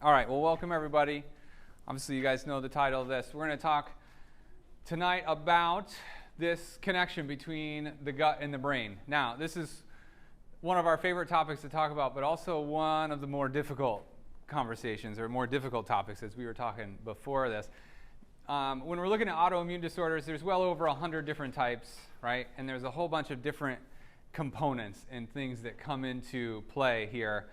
All right, well, welcome everybody. Obviously, you guys know the title of this. We're going to talk tonight about this connection between the gut and the brain. Now, this is one of our favorite topics to talk about, but also one of the more difficult conversations or more difficult topics, as we were talking before this. When we're looking at autoimmune disorders, there's well over 100 different types, right? And there's a whole bunch of different components and things that come into play here.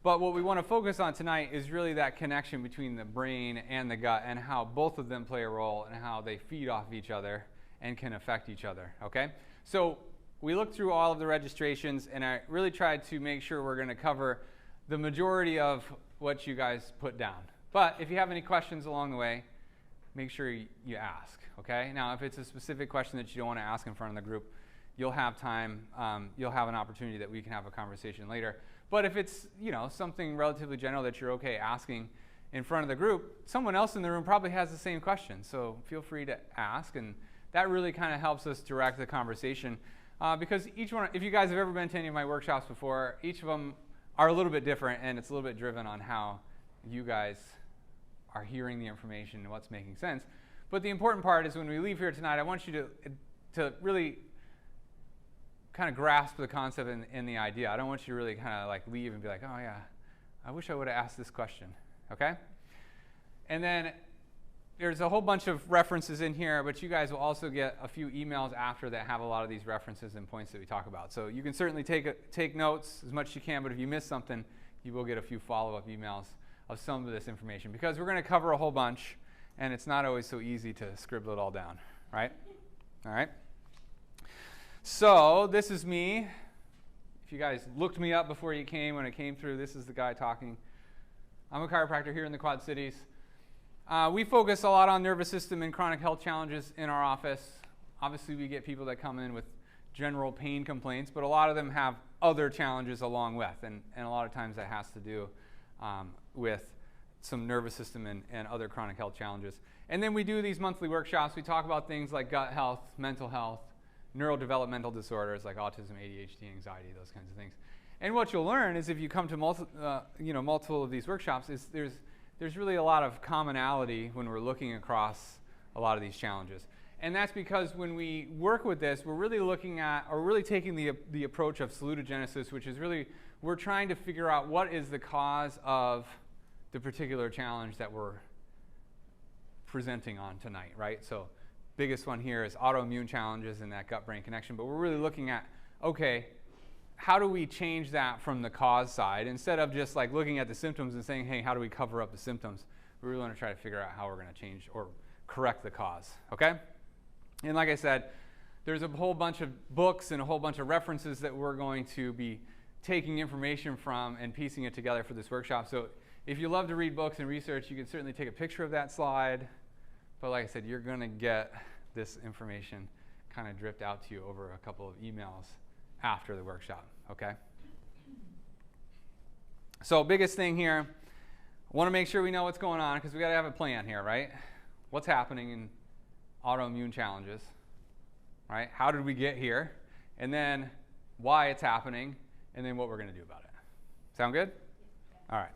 But what we want to focus on tonight is really that connection between the brain and the gut and how both of them play a role and how they feed off each other and can affect each other, okay? So we looked through all of the registrations and I really tried to make sure we're going to cover the majority of what you guys put down. But if you have any questions along the way, make sure you ask, okay? Now, if it's a specific question that you don't want to ask in front of the group, you'll have time, you'll have an opportunity that we can have a conversation later. But if it's, something relatively general that you're okay asking in front of the group, someone else in the room probably has the same question. So feel free to ask, and that really kind of helps us direct the conversation. Because each one, if you guys have ever been to any of my workshops before, each of them are a little bit different, and it's a little bit driven on how you guys are hearing the information and what's making sense. But the important part is when we leave here tonight, I want you to really kind of grasp the concept and the idea. I don't want you to really kind of like leave and be like, oh yeah, I wish I would have asked this question, okay? And then there's a whole bunch of references in here, but you guys will also get a few emails after that have a lot of these references and points that we talk about. So you can certainly take notes as much as you can, but if you miss something, you will get a few follow-up emails of some of this information because we're going to cover a whole bunch, and it's not always so easy to scribble it all down, right? All right? So this is me. If you guys looked me up before you came, when I came through, this is the guy talking. I'm a chiropractor here in the Quad Cities. We focus a lot on nervous system and chronic health challenges in our office. Obviously, we get people that come in with general pain complaints, but a lot of them have other challenges along with, and a lot of times that has to do with some nervous system and other chronic health challenges. And then we do these monthly workshops. We talk about things like gut health, mental health, neurodevelopmental disorders like autism, ADHD, anxiety, those kinds of things. And what you'll learn is if you come to multiple of these workshops, is there's really a lot of commonality when we're looking across a lot of these challenges. And that's because when we work with this, we're really looking at, or really taking the approach of salutogenesis, which is really, we're trying to figure out what is the cause of the particular challenge that we're presenting on tonight, right? So biggest one here is autoimmune challenges and that gut-brain connection, but we're really looking at, okay, how do we change that from the cause side instead of just like looking at the symptoms and saying, hey, how do we cover up the symptoms? We really want to try to figure out how we're going to change or correct the cause, okay? And like I said, there's a whole bunch of books and a whole bunch of references that we're going to be taking information from and piecing it together for this workshop. So if you love to read books and research, you can certainly take a picture of that slide. But like I said, you're going to get this information kind of dripped out to you over a couple of emails after the workshop, okay? So biggest thing here, I want to make sure we know what's going on because we got to have a plan here, right? What's happening in autoimmune challenges, right? How did we get here? And then why it's happening, and then what we're going to do about it. Sound good? All right.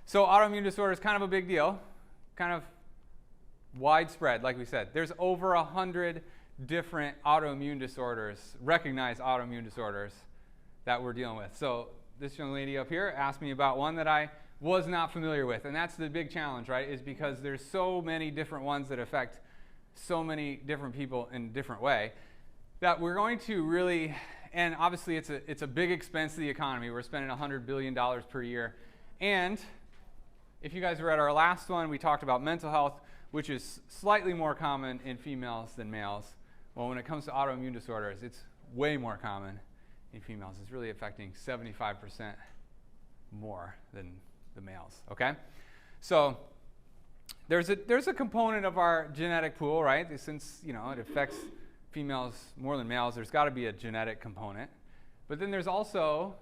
So autoimmune disorder is kind of a big deal, kind of widespread, like we said. There's over 100 different autoimmune disorders, recognized autoimmune disorders that we're dealing with. So this young lady up here asked me about one that I was not familiar with, and that's the big challenge, right, is because there's so many different ones that affect so many different people in a different way that we're going to really, and obviously it's a big expense to the economy. We're spending $100 billion per year. And if you guys were at our last one, we talked about mental health, which is slightly more common in females than males. Well, when it comes to autoimmune disorders, it's way more common in females. It's really affecting 75% more than the males, okay? So there's a component of our genetic pool, right? Since, it affects females more than males, there's got to be a genetic component. But then there's also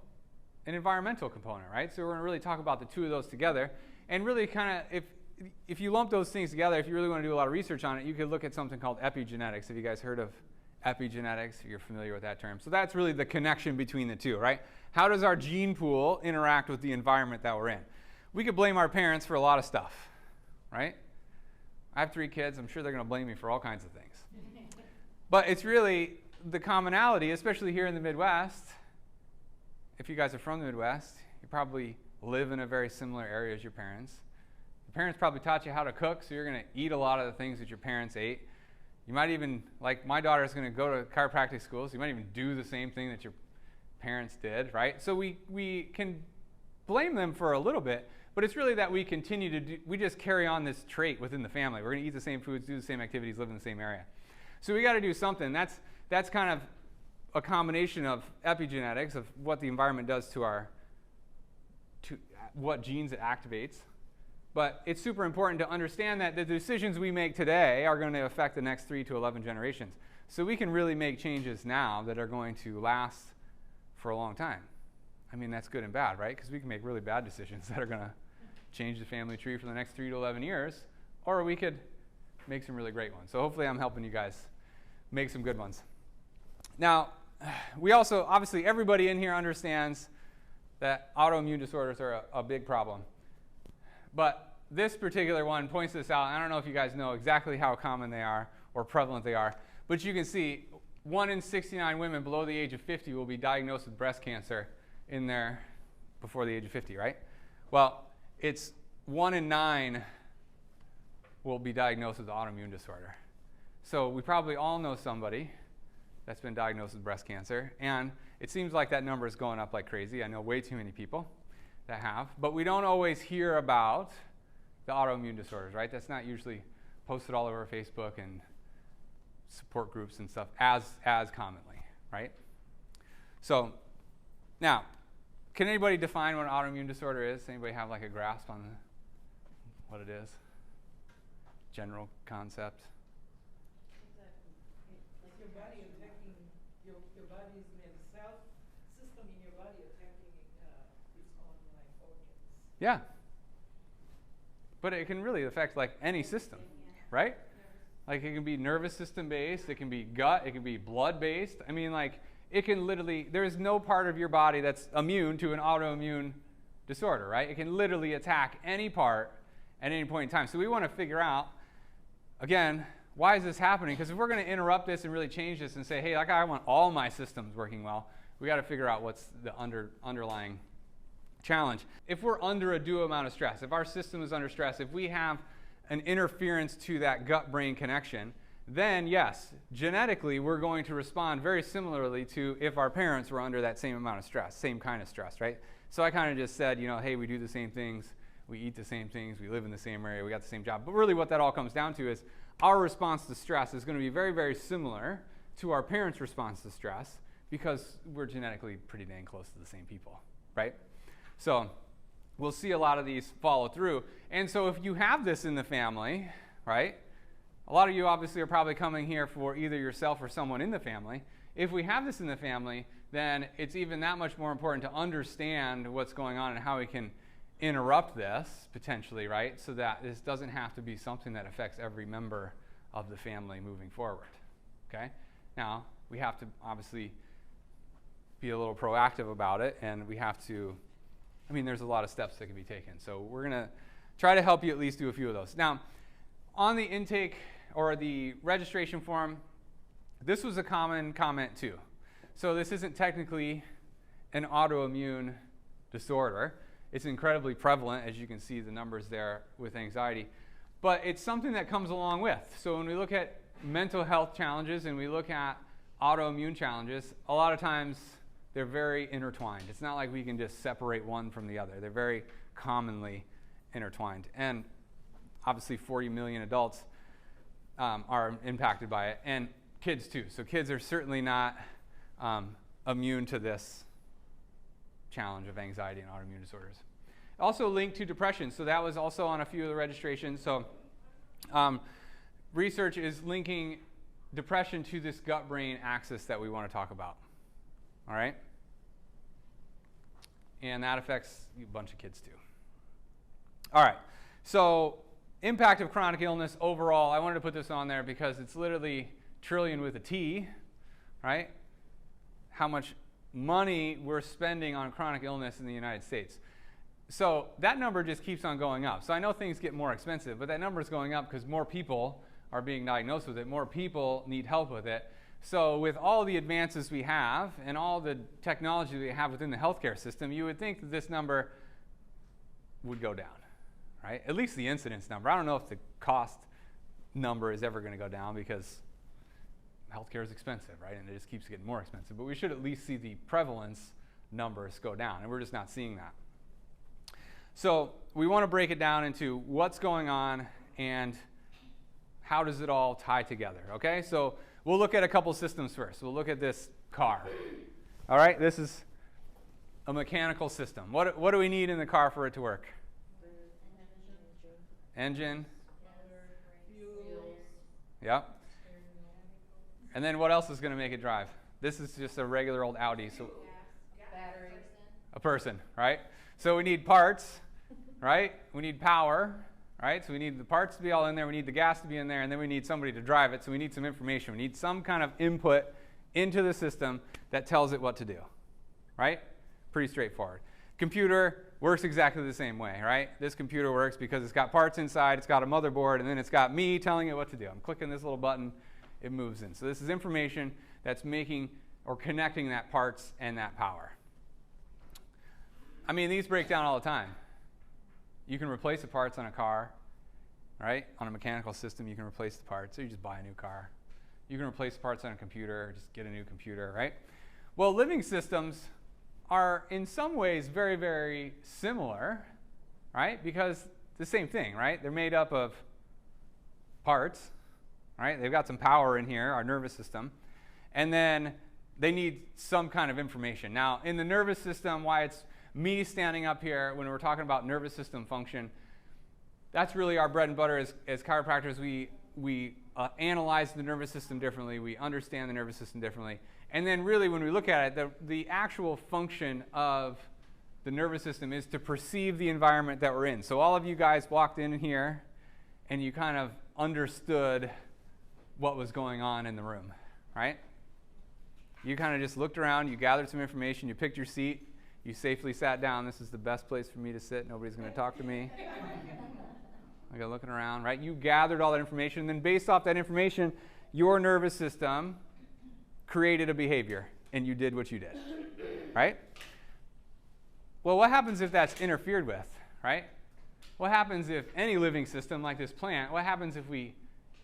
an environmental component, right? So we're going to really talk about the two of those together. And really kind of, if you lump those things together, if you really want to do a lot of research on it, you could look at something called epigenetics. Have you guys heard of epigenetics? If you're familiar with that term. So that's really the connection between the two, right? How does our gene pool interact with the environment that we're in? we could blame our parents for a lot of stuff, right? I have 3 kids. I'm sure they're going to blame me for all kinds of things. But it's really the commonality, especially here in the Midwest. If you guys are from the Midwest, you probably live in a very similar area as your parents. Your parents probably taught you how to cook, so you're going to eat a lot of the things that your parents ate. You might even, like my daughter's going to go to chiropractic school, so you might even do the same thing that your parents did, right? So we can blame them for a little bit, but it's really that we continue to do, we just carry on this trait within the family. We're going to eat the same foods, do the same activities, live in the same area. So we got to do something. That's kind of a combination of epigenetics, of what the environment does to what genes it activates. But it's super important to understand that the decisions we make today are going to affect the next 3 to 11 generations. So we can really make changes now that are going to last for a long time. I mean, that's good and bad, right? Because we can make really bad decisions that are going to change the family tree for the next 3 to 11 years, or we could make some really great ones. So hopefully I'm helping you guys make some good ones. Now, we also, obviously, everybody in here understands that autoimmune disorders are a big problem. But this particular one points this out. I don't know if you guys know exactly how common they are or prevalent they are, but you can see 1 in 69 women below the age of 50 will be diagnosed with breast cancer before the age of 50, right? Well, it's 1 in 9 will be diagnosed with autoimmune disorder. So we probably all know somebody that's been diagnosed with breast cancer, and it seems like that number is going up like crazy. I know way too many people that have, but we don't always hear about the autoimmune disorders, right? That's not usually posted all over Facebook and support groups and stuff as commonly, right? So now, can anybody define what an autoimmune disorder is? Anybody have like a grasp on what it is? General concept. Like your body attacking your body's self system in your body attacking its own like organs. Yeah. But it can really affect like any system, right? Like it can be nervous system based, it can be gut, it can be blood based. I mean, like it can literally, there is no part of your body that's immune to an autoimmune disorder, right? It can literally attack any part at any point in time. So we want to figure out, again, why is this happening? Because if we're going to interrupt this and really change this and say, hey, like I want all my systems working well, we got to figure out what's the underlying challenge. If we're under a due amount of stress, if our system is under stress, if we have an interference to that gut-brain connection, then yes, genetically we're going to respond very similarly to if our parents were under that same amount of stress, same kind of stress, right? So I kind of just said, hey, we do the same things, we eat the same things, we live in the same area, we got the same job. But really what that all comes down to is our response to stress is going to be very, very similar to our parents' response to stress because we're genetically pretty dang close to the same people, right? So we'll see a lot of these follow through. And so if you have this in the family, right, a lot of you obviously are probably coming here for either yourself or someone in the family. If we have this in the family, then it's even that much more important to understand what's going on and how we can interrupt this potentially, right, so that this doesn't have to be something that affects every member of the family moving forward, okay? Now, we have to obviously be a little proactive about it, and we have to, there's a lot of steps that can be taken. So we're going to try to help you at least do a few of those. Now, on the intake or the registration form, this was a common comment too. So this isn't technically an autoimmune disorder. It's incredibly prevalent, as you can see the numbers there with anxiety. But it's something that comes along with. So when we look at mental health challenges and we look at autoimmune challenges, a lot of times they're very intertwined. It's not like we can just separate one from the other. They're very commonly intertwined. And obviously 40 million adults are impacted by it, and kids too. So kids are certainly not immune to this challenge of anxiety and autoimmune disorders. Also linked to depression. So that was also on a few of the registrations. So research is linking depression to this gut-brain axis that we want to talk about. All right? And that affects a bunch of kids too. All right. So impact of chronic illness overall, I wanted to put this on there because it's literally trillion with a T, right? How much money we're spending on chronic illness in the United States. So that number just keeps on going up. So I know things get more expensive, but that number is going up because more people are being diagnosed with it. More people need help with it. So with all the advances we have and all the technology we have within the healthcare system, you would think that this number would go down, right? At least the incidence number. I don't know if the cost number is ever going to go down because healthcare is expensive, right? And it just keeps getting more expensive. But we should at least see the prevalence numbers go down, and we're just not seeing that. So we want to break it down into what's going on and how does it all tie together, okay? So we'll look at a couple systems first. We'll look at this car. All right, this is a mechanical system. What do we need in the car for it to work? Engine. Yep. And then what else is going to make it drive? This is just a regular old Audi. So battery. A person, right? So we need parts, right? We need power, right? So we need the parts to be all in there. We need the gas to be in there. And then we need somebody to drive it. So we need some information. We need some kind of input into the system that tells it what to do, right? Pretty straightforward. Computer works exactly the same way, right? This computer works because it's got parts inside, it's got a motherboard, and then it's got me telling it what to do. I'm clicking this little button, it moves in. So this is information that's making or connecting that parts and that power. I mean, these break down all the time. You can replace the parts on a car, right? On a mechanical system, you can replace the parts, so you just buy a new car. You can replace the parts on a computer, or just get a new computer, right? Well, living systems are in some ways very, very similar, right? Because the same thing, right? They're made up of parts, right? They've got some power in here, our nervous system, and then they need some kind of information. Now, in the nervous system, why it's me standing up here when we're talking about nervous system function, that's really our bread and butter as chiropractors. We analyze the nervous system differently. We understand the nervous system differently. And then really when we look at it, the actual function of the nervous system is to perceive the environment that we're in. So all of you guys walked in here and you kind of understood what was going on in the room, right? You kind of just looked around, you gathered some information, you picked your seat, you safely sat down. This is the best place for me to sit. Nobody's going to talk to me. I go looking around, right? You gathered all that information, and then based off that information, your nervous system created a behavior, and you did what you did, right? Well, what happens if that's interfered with, right? What happens if any living system like this plant, what happens if we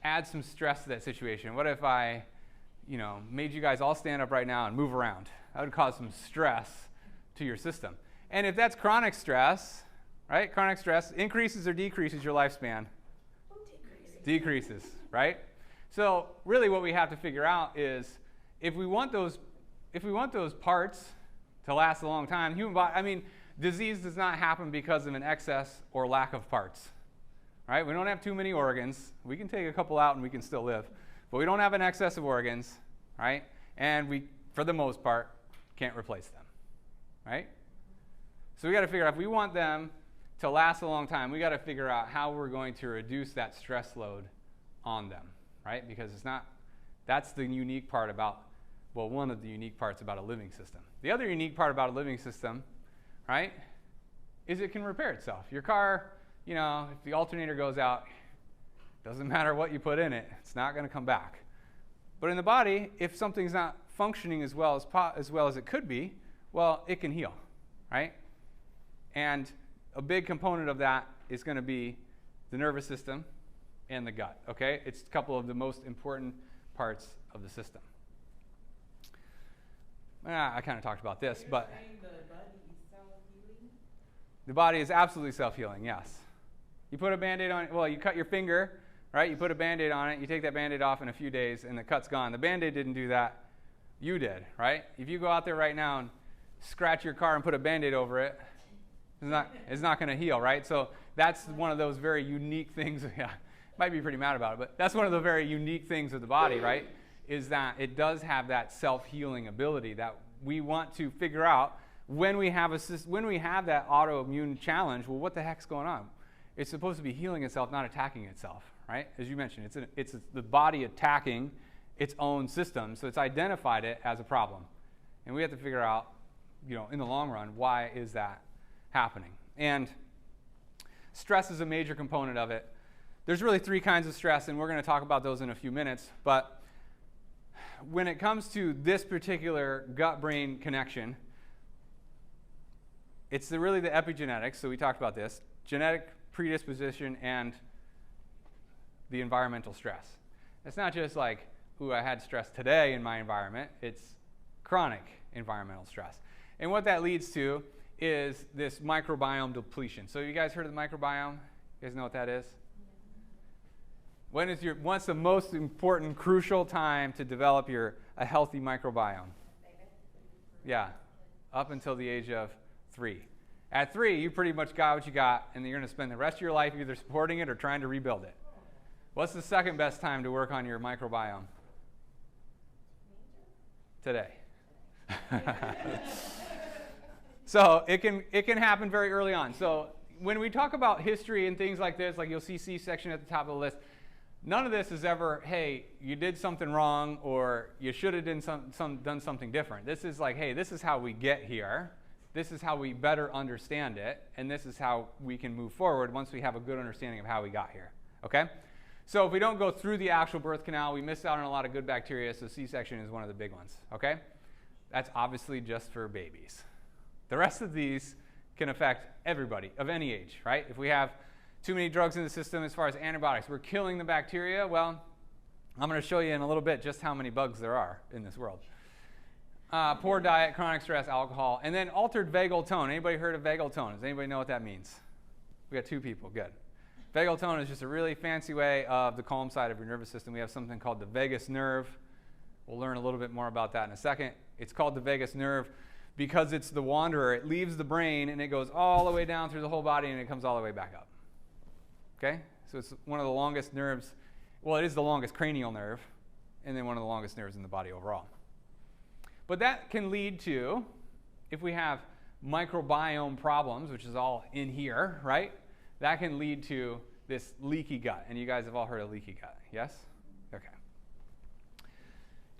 add some stress to that situation? What if I, made you guys all stand up right now and move around? That would cause some stress to your system. And if that's chronic stress, right? Chronic stress increases or decreases your lifespan? Decreases, right? So really what we have to figure out is if we want those parts to last a long time, disease does not happen because of an excess or lack of parts, right? We don't have too many organs. We can take a couple out and we can still live, but we don't have an excess of organs, right? And we, for the most part, can't replace them, right? So we got to figure out if we want them to last a long time, we got to figure out how we're going to reduce that stress load on them, right? Because that's the unique part about, one of the unique parts about a living system. The other unique part about a living system, right, is it can repair itself. Your car, if the alternator goes out, doesn't matter what you put in it, it's not going to come back. But in the body, if something's not functioning as well as it could be, well, it can heal, right? And a big component of that is going to be the nervous system and the gut, okay? It's a couple of the most important parts of the system. I kind of talked about this, but saying the body is self-healing? the body is absolutely self-healing, yes. You put a Band-Aid on it, you cut your finger, right? You put a Band-Aid on it, you take that Band-Aid off in a few days, and the cut's gone. The Band-Aid didn't do that. You did, right? If you go out there right now and scratch your car and put a Band-Aid over it, it's not going to heal, right? So that's one of those very unique things. Yeah, might be pretty mad about it, but that's one of the very unique things of the body, right? Is that it does have that self-healing ability that we want to figure out when we have that autoimmune challenge. Well, what the heck's going on? It's supposed to be healing itself, not attacking itself, right? As you mentioned, it's the body attacking its own system, so it's identified it as a problem, and we have to figure out, in the long run, why is that happening? And stress is a major component of it. There's really 3 kinds of stress, and we're going to talk about those in a few minutes. But when it comes to this particular gut-brain connection, it's really the epigenetics, so we talked about this, genetic predisposition and the environmental stress. It's not just like, ooh, I had stress today in my environment. It's chronic environmental stress. And what that leads to is this microbiome depletion. So you guys heard of the microbiome? You guys know what that is? What's the most important, crucial time to develop a healthy microbiome? Yeah, up until the age of 3. At 3, you pretty much got what you got, and you're going to spend the rest of your life either supporting it or trying to rebuild it. What's the second best time to work on your microbiome? Today. So it can happen very early on. So when we talk about history and things like this, like you'll see C-section at the top of the list, none of this is ever, hey, you did something wrong or you should have done something different. This is like, hey, this is how we get here. This is how we better understand it, and this is how we can move forward once we have a good understanding of how we got here, okay? So if we don't go through the actual birth canal, we miss out on a lot of good bacteria, so C-section is one of the big ones, okay? That's obviously just for babies. The rest of these can affect everybody of any age, right? If we have too many drugs in the system as far as antibiotics, we're killing the bacteria, well, I'm going to show you in a little bit just how many bugs there are in this world. Poor diet, chronic stress, alcohol, and then altered vagal tone. Anybody heard of vagal tone? Does anybody know what that means? We got 2 people, good. Vagal tone is just a really fancy way of the calm side of your nervous system. We have something called the vagus nerve. We'll learn a little bit more about that in a second. It's called the vagus nerve because it's the wanderer. It leaves the brain and it goes all the way down through the whole body and it comes all the way back up. Okay? So it's one of the longest nerves. Well, it is the longest cranial nerve and then one of the longest nerves in the body overall. But that can lead to, if we have microbiome problems, which is all in here, right? That can lead to this leaky gut. And you guys have all heard of leaky gut, yes? Okay.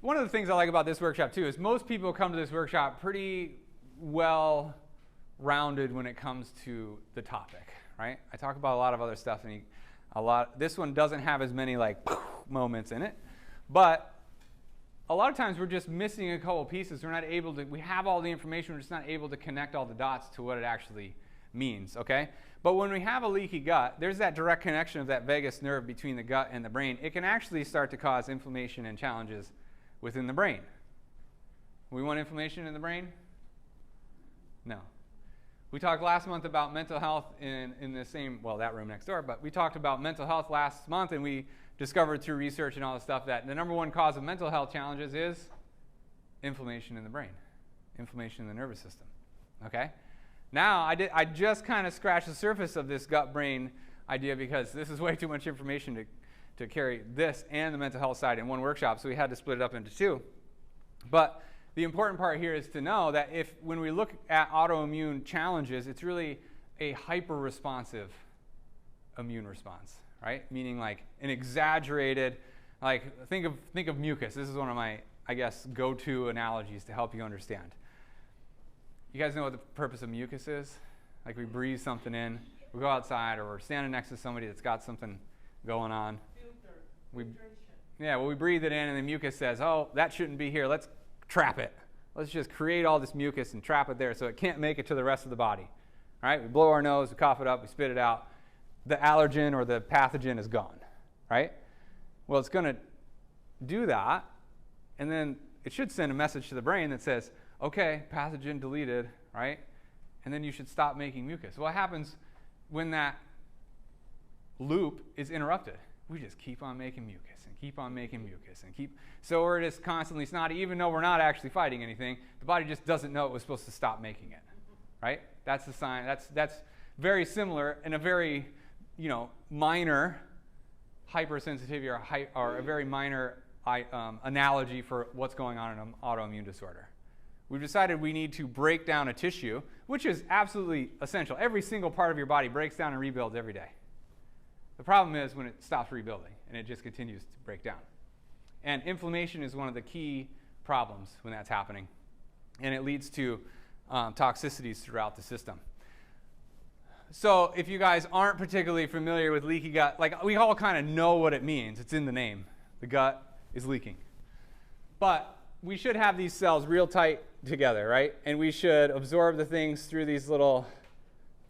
One of the things I like about this workshop, too, is most people come to this workshop pretty well-rounded when it comes to the topic, right? I talk about a lot of other stuff, and this one doesn't have as many, like, moments in it. But a lot of times we're just missing a couple pieces. We're not able to, we have all the information, we're just not able to connect all the dots to what it actually means, okay? But when we have a leaky gut, there's that direct connection of that vagus nerve between the gut and the brain. It can actually start to cause inflammation and challenges within the brain. We want inflammation in the brain? No. We talked last month about mental health in the same, well, that room next door, but we talked about mental health last month, and we discovered through research and all this stuff that the #1 cause of mental health challenges is inflammation in the brain, inflammation in the nervous system, okay? Now, I just kind of scratched the surface of this gut-brain idea because this is way too much information to carry this and the mental health side in one workshop, so we had to split it up into 2. But the important part here is to know that when we look at autoimmune challenges, it's really a hyper-responsive immune response, right? Meaning like an exaggerated, like think of mucus. This is one of my, I guess, go-to analogies to help you understand. You guys know what the purpose of mucus is? Like we breathe something in, we go outside, or we're standing next to somebody that's got something going on. We breathe it in, and the mucus says, oh, that shouldn't be here. Let's trap it. Let's just create all this mucus and trap it there so it can't make it to the rest of the body. All right? We blow our nose, we cough it up, we spit it out. The allergen or the pathogen is gone, right? Well, it's going to do that, and then it should send a message to the brain that says, okay, pathogen deleted, right? And then you should stop making mucus. What happens when that loop is interrupted? We just keep on making mucus and keep on making mucus and so we're just constantly snotty, even though we're not actually fighting anything. The body just doesn't know it was supposed to stop making it, right? That's the sign. That's very similar in a very, minor hypersensitivity or a very minor analogy for what's going on in an autoimmune disorder. We've decided we need to break down a tissue, which is absolutely essential. Every single part of your body breaks down and rebuilds every day. The problem is when it stops rebuilding and it just continues to break down. And inflammation is one of the key problems when that's happening. And it leads to toxicities throughout the system. So if you guys aren't particularly familiar with leaky gut, like we all kind of know what it means. It's in the name. The gut is leaking. But we should have these cells real tight together, right? And we should absorb the things through these little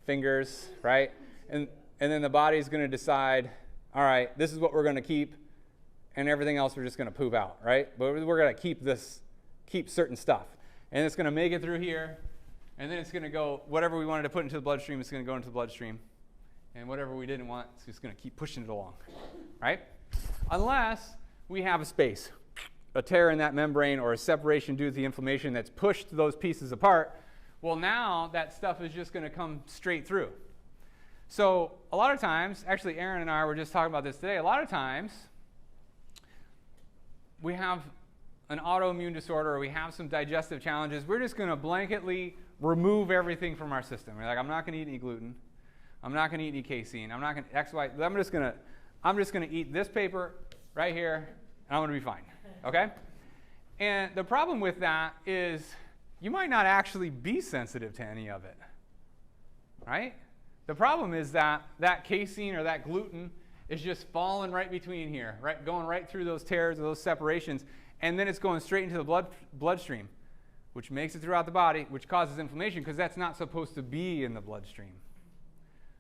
fingers, right? And then the body's going to decide, all right, this is what we're going to keep, and everything else we're just going to poop out, right? But we're going to keep certain stuff. And it's going to make it through here, and then it's going to go, whatever we wanted to put into the bloodstream, it's going to go into the bloodstream. And whatever we didn't want, it's just going to keep pushing it along, right? Unless we have a space, a tear in that membrane or a separation due to the inflammation that's pushed those pieces apart. Well, now that stuff is just going to come straight through. So a lot of times, actually Aaron and I were just talking about this today, a lot of times we have an autoimmune disorder or we have some digestive challenges. We're just going to blanketly remove everything from our system. We're like, I'm not going to eat any gluten. I'm not going to eat any casein. I'm not going to X, Y. I'm just going to eat this paper right here, and I'm going to be fine. Okay? And the problem with that is you might not actually be sensitive to any of it. Right? The problem is that that casein or that gluten is just falling right between here, right? Going right through those tears or those separations, and then it's going straight into the bloodstream, which makes it throughout the body, which causes inflammation because that's not supposed to be in the bloodstream.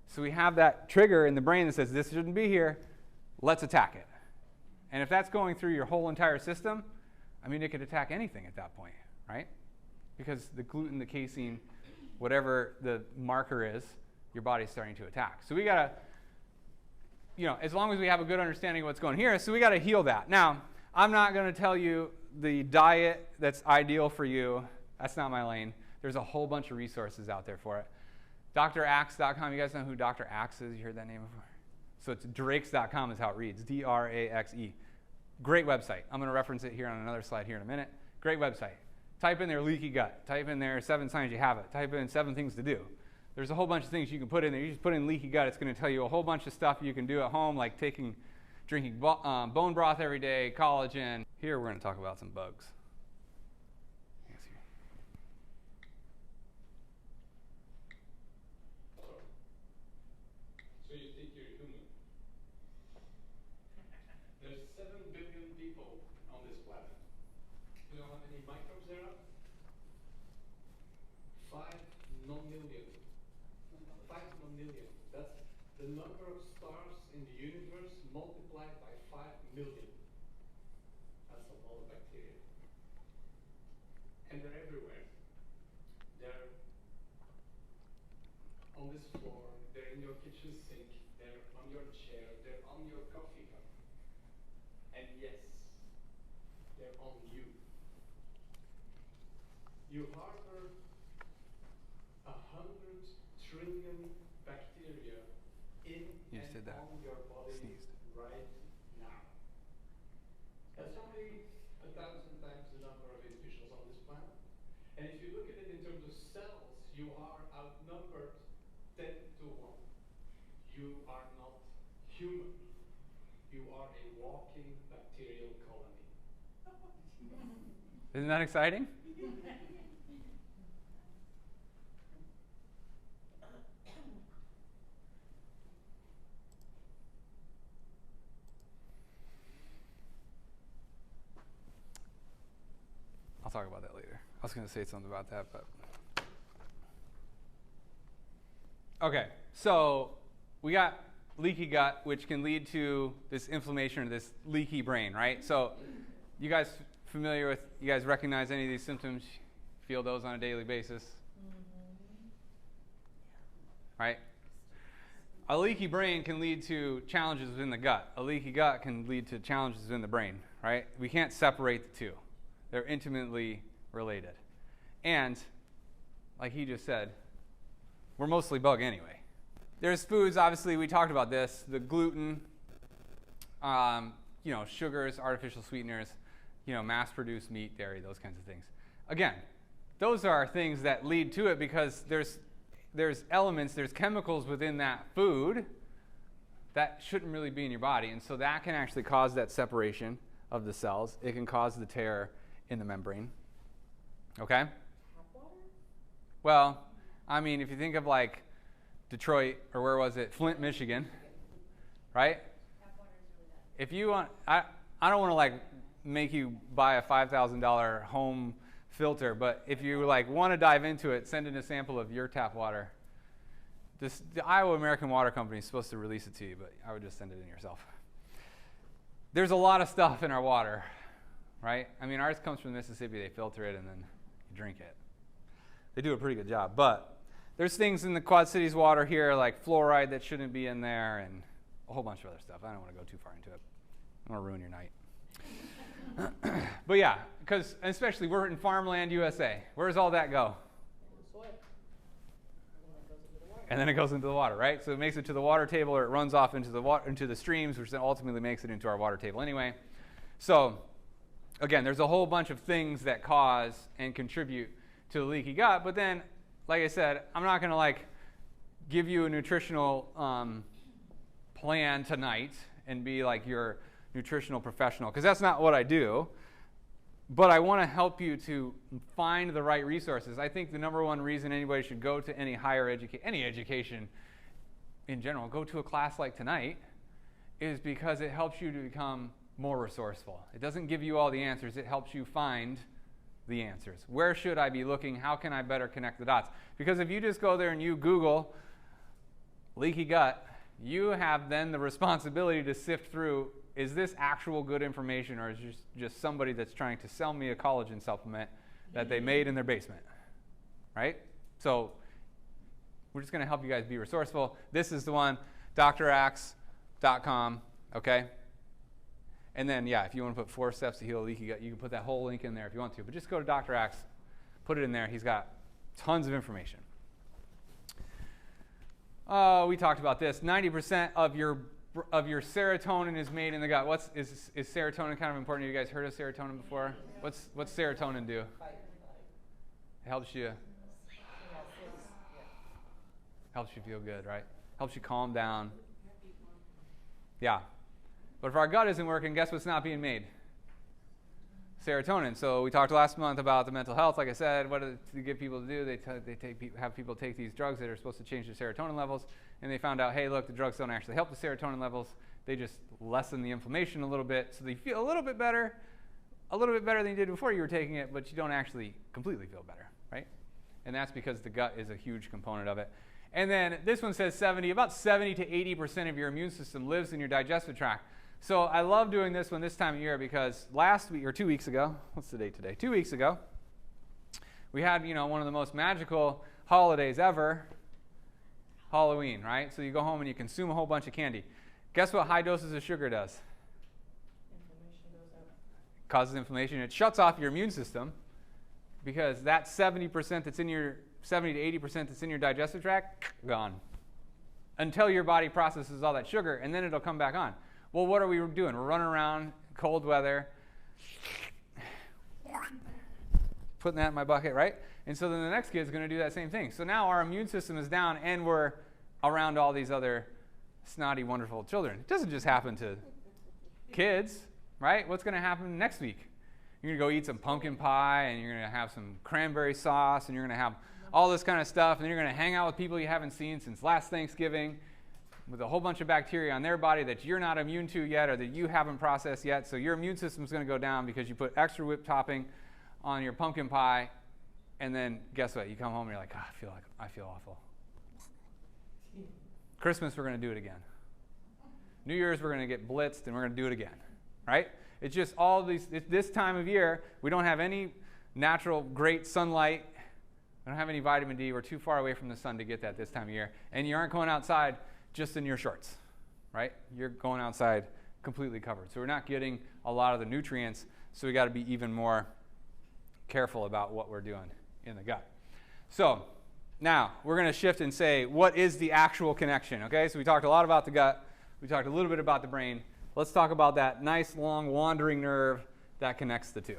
So we have that trigger in the brain that says this shouldn't be here, let's attack it. And if that's going through your whole entire system, I mean, it could attack anything at that point, right? Because the gluten, the casein, whatever the marker is, your body's starting to attack. So we got to, as long as we have a good understanding of what's going here, so we got to heal that. Now, I'm not going to tell you the diet that's ideal for you. That's not my lane. There's a whole bunch of resources out there for it. DrAxe.com. You guys know who Dr. Axe is? You heard that name before? So it's Draxe.com is how it reads. D-R-A-X-E. Great website. I'm going to reference it here on another slide here in a minute. Great website. Type in there leaky gut. Type in there 7 signs you have it. Type in 7 things to do. There's a whole bunch of things you can put in there. You just put in leaky gut. It's going to tell you a whole bunch of stuff you can do at home, like drinking bone broth every day, collagen. Here we're going to talk about some bugs. So you think you're human? There's 7 billion people on this planet. You know how many microbes there are? 5 non-million. 5 non-million. That's the number of stars in the universe multiplied by 5 million. That's a lot of bacteria. And they're everywhere. They're on this floor, they're in your kitchen sink, they're on your chair, they're on your coffee cup. And yes, they're on you. You harbor 100 trillion bacteria in and on your body right now. That's only 1,000 times the number of individuals on this planet. And if you look at it in terms of cells, you are outnumbered 10 to 1. You are not human. You are a walking bacterial colony. Isn't that exciting? I'll talk about that later. I was going to say something about that, but. Okay, so we got leaky gut, which can lead to this inflammation or this leaky brain, right? So you guys recognize any of these symptoms? Feel those on a daily basis? Right? A leaky brain can lead to challenges within the gut. A leaky gut can lead to challenges within the brain, right? We can't separate the two. They're intimately related. And, like he just said, we're mostly bug anyway. There's foods, obviously, we talked about this, the gluten, sugars, artificial sweeteners, mass-produced meat, dairy, those kinds of things. Again, those are things that lead to it because there's elements, there's chemicals within that food that shouldn't really be in your body. And so that can actually cause that separation of the cells. It can cause the tear in the membrane. Okay? Tap water? Well, I mean, if you think of like Detroit, or where was it? Flint, Michigan, right? If you want, I don't want to like make you buy a $5,000 home filter, but if you like want to dive into it, send in a sample of your tap water. The Iowa American Water Company is supposed to release it to you, but I would just send it in yourself. There's a lot of stuff in our water, right? I mean, ours comes from Mississippi. They filter it and then you drink it. They do a pretty good job, but there's things in the Quad Cities water here like fluoride that shouldn't be in there and a whole bunch of other stuff. I don't want to go too far into it. I don't want to ruin your night. But yeah, because especially we're in farmland USA. Where does all that go? And then it goes into the water, right? So it makes it to the water table, or it runs off into the streams, which then ultimately makes it into our water table anyway. So again, there's a whole bunch of things that cause and contribute to the leaky gut. But then, like I said, I'm not going to like give you a nutritional plan tonight and be like your nutritional professional, because that's not what I do. But I want to help you to find the right resources. I think the number one reason anybody should go to any higher education, any education in general, go to a class like tonight, is because it helps you to become more resourceful. It doesn't give you all the answers. It helps you find the answers. Where should I be looking? How can I better connect the dots? Because if you just go there and you Google leaky gut, you have then the responsibility to sift through, is this actual good information, or is it just somebody that's trying to sell me a collagen supplement that they made in their basement, right? So we're just going to help you guys be resourceful. This is the one, drax.com, okay? And then, yeah, if you want to put 4 steps to heal a leaky gut, you can put that whole link in there if you want to. But just go to Dr. Axe, put it in there. He's got tons of information. We talked about this. 90% of your serotonin is made in the gut. Is serotonin kind of important? You guys heard of serotonin before? What's serotonin do? It helps you feel good, right? Helps you calm down. Yeah. But if our gut isn't working, guess what's not being made? Serotonin. So we talked last month about the mental health. Like I said, what do they get people to do? They have people take these drugs that are supposed to change their serotonin levels, and they found out, hey, look, the drugs don't actually help the serotonin levels. They just lessen the inflammation a little bit, so they feel a little bit better than you did before you were taking it, but you don't actually completely feel better, right? And that's because the gut is a huge component of it. And then this one says about 70 to 80% of your immune system lives in your digestive tract. So I love doing this one this time of year because last week, or 2 weeks ago, what's the date today? 2 weeks ago, we had, one of the most magical holidays ever, Halloween, right? So you go home and you consume a whole bunch of candy. Guess what high doses of sugar does? Inflammation goes up. Causes inflammation. It shuts off your immune system because that 70% that's in your 70 to 80% that's in your digestive tract, gone. Until your body processes all that sugar, and then it'll come back on. Well, what are we doing? We're running around, cold weather, putting that in my bucket, right? And so then the next kid's going to do that same thing. So now our immune system is down, and we're around all these other snotty, wonderful children. It doesn't just happen to kids, right? What's going to happen next week? You're going to go eat some pumpkin pie, and you're going to have some cranberry sauce, and you're going to have all this kind of stuff, and then you're going to hang out with people you haven't seen since last Thanksgiving with a whole bunch of bacteria on their body that you're not immune to yet or that you haven't processed yet. So your immune system is going to go down because you put extra whipped topping on your pumpkin pie, and then guess what? You come home and you're like, I feel awful. Christmas, we're going to do it again. New Year's, we're going to get blitzed, and we're going to do it again, right? It's just all these. This time of year, we don't have any natural great sunlight. We don't have any vitamin D. We're too far away from the sun to get that this time of year. And you aren't going outside just in your shorts, right? You're going outside completely covered. So we're not getting a lot of the nutrients, so we got to be even more careful about what we're doing in the gut. So now we're going to shift and say, what is the actual connection? Okay, so we talked a lot about the gut. We talked a little bit about the brain. Let's talk about that nice, long, wandering nerve that connects the two.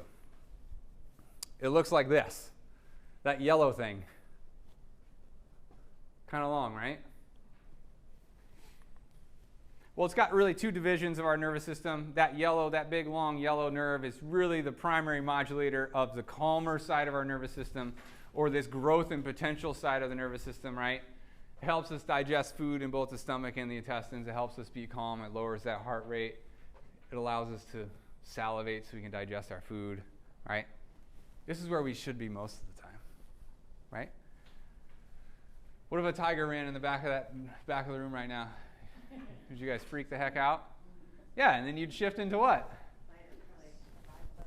It looks like this, that yellow thing. Kind of long, right? Well, it's got really two divisions of our nervous system. That big, long yellow nerve is really the primary modulator of the calmer side of our nervous system, or this growth and potential side of the nervous system, right? helps us digest food in both the stomach and the intestines. It helps us be calm. It lowers that heart rate. It allows us to salivate so we can digest our food, right? This is where we should be most of the time, right? What if a tiger ran in the back of the room right now? Would you guys freak the heck out? Yeah, and then you'd shift into what?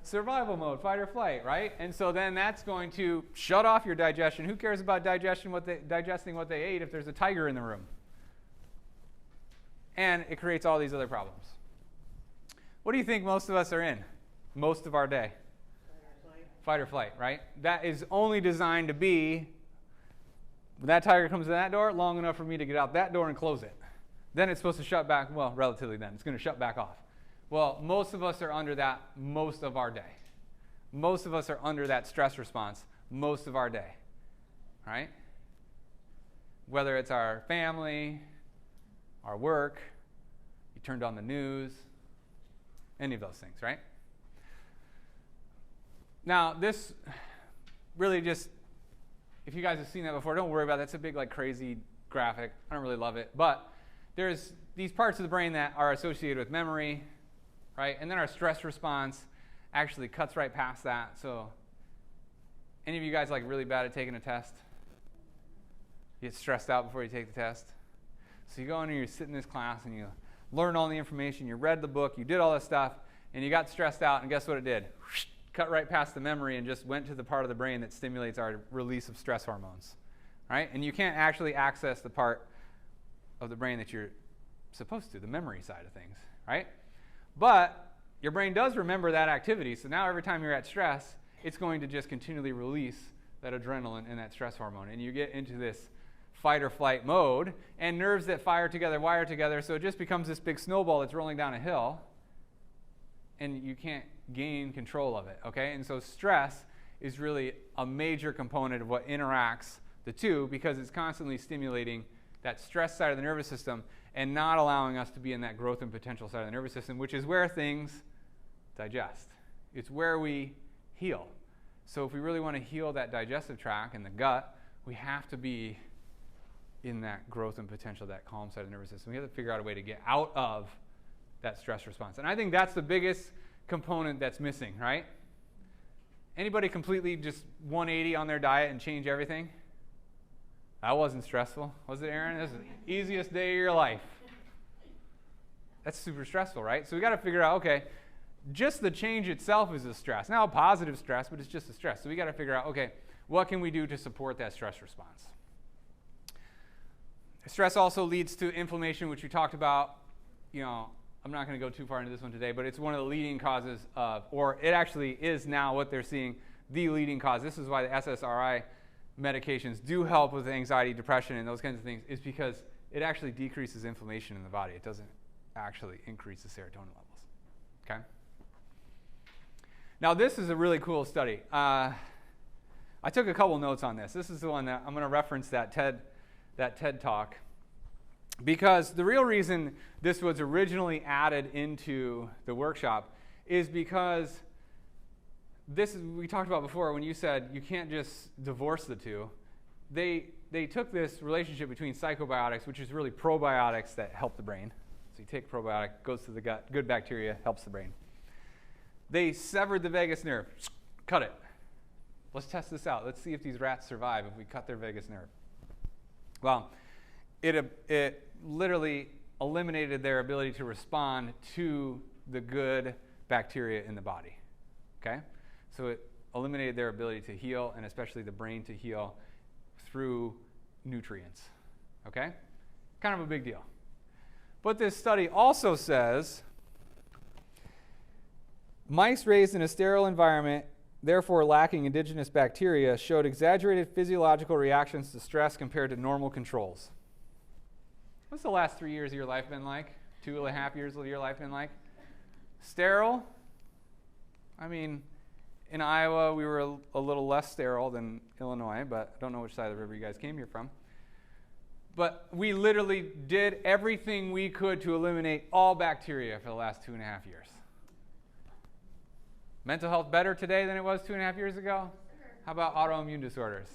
Survival mode, fight or flight, right? And so then that's going to shut off your digestion. Who cares about digesting what they ate if there's a tiger in the room? And it creates all these other problems. What do you think most of us are in most of our day? Fight or flight, right? That is only designed to be, when that tiger comes in that door, long enough for me to get out that door and close it. Then it's supposed to shut back, well, relatively then. It's going to shut back off. Well, most of us are under that most of our day. Most of us are under that stress response most of our day, right? Whether it's our family, our work, you turned on the news, any of those things, right? Now, this really just, if you guys have seen that before, don't worry about it. That's a big, like, crazy graphic. I don't really love it. But there's these parts of the brain that are associated with memory, right? And then our stress response actually cuts right past that. So any of you guys like really bad at taking a test? You get stressed out before you take the test? So you go in and you sit in this class and you learn all the information, you read the book, you did all this stuff, and you got stressed out, and guess what it did? Cut right past the memory and just went to the part of the brain that stimulates our release of stress hormones, right? And you can't actually access the part of the brain that you're supposed to, the memory side of things, right? But your brain does remember that activity, so now every time you're at stress, it's going to just continually release that adrenaline and that stress hormone, and you get into this fight or flight mode, and nerves that fire together wire together, so it just becomes this big snowball that's rolling down a hill, and you can't gain control of it, okay? And so stress is really a major component of what interacts the two, because it's constantly stimulating that stress side of the nervous system and not allowing us to be in that growth and potential side of the nervous system, which is where things digest. It's where we heal. So if we really want to heal that digestive tract and the gut, we have to be in that growth and potential, that calm side of the nervous system. We have to figure out a way to get out of that stress response. And I think that's the biggest component that's missing, right? Anybody completely just 180 on their diet and change everything? That wasn't stressful. Was it, Aaron? This is the easiest day of your life. That's super stressful, right? So we got to figure out, okay, just the change itself is a stress. Now, a positive stress, but it's just a stress. So we got to figure out, okay, what can we do to support that stress response? Stress also leads to inflammation, which we talked about. You know, I'm not going to go too far into this one today, but it's one of the leading causes of, or it actually is now what they're seeing, the leading cause. This is why the SSRI medications do help with anxiety, depression, and those kinds of things, is because it actually decreases inflammation in the body. It doesn't actually increase the serotonin levels, okay? Now, this is a really cool study. I took a couple notes on this. This is the one that I'm going to reference that TED Talk, because the real reason this was originally added into the workshop is because this is, we talked about before when you said you can't just divorce the two. They took this relationship between psychobiotics, which is really probiotics that help the brain. So you take a probiotic, goes to the gut, good bacteria, helps the brain. They severed the vagus nerve, cut it. Let's test this out. Let's see if these rats survive if we cut their vagus nerve. Well, it literally eliminated their ability to respond to the good bacteria in the body, okay? So it eliminated their ability to heal, and especially the brain to heal through nutrients, okay? Kind of a big deal. But this study also says mice raised in a sterile environment, therefore lacking indigenous bacteria, showed exaggerated physiological reactions to stress compared to normal controls. What's the last 3 years of your life been like? 2.5 years of your life been like? Sterile? I mean, in Iowa, we were a little less sterile than Illinois, but I don't know which side of the river you guys came here from. But we literally did everything we could to eliminate all bacteria for the last 2.5 years. Mental health better today than it was 2.5 years ago? How about autoimmune disorders?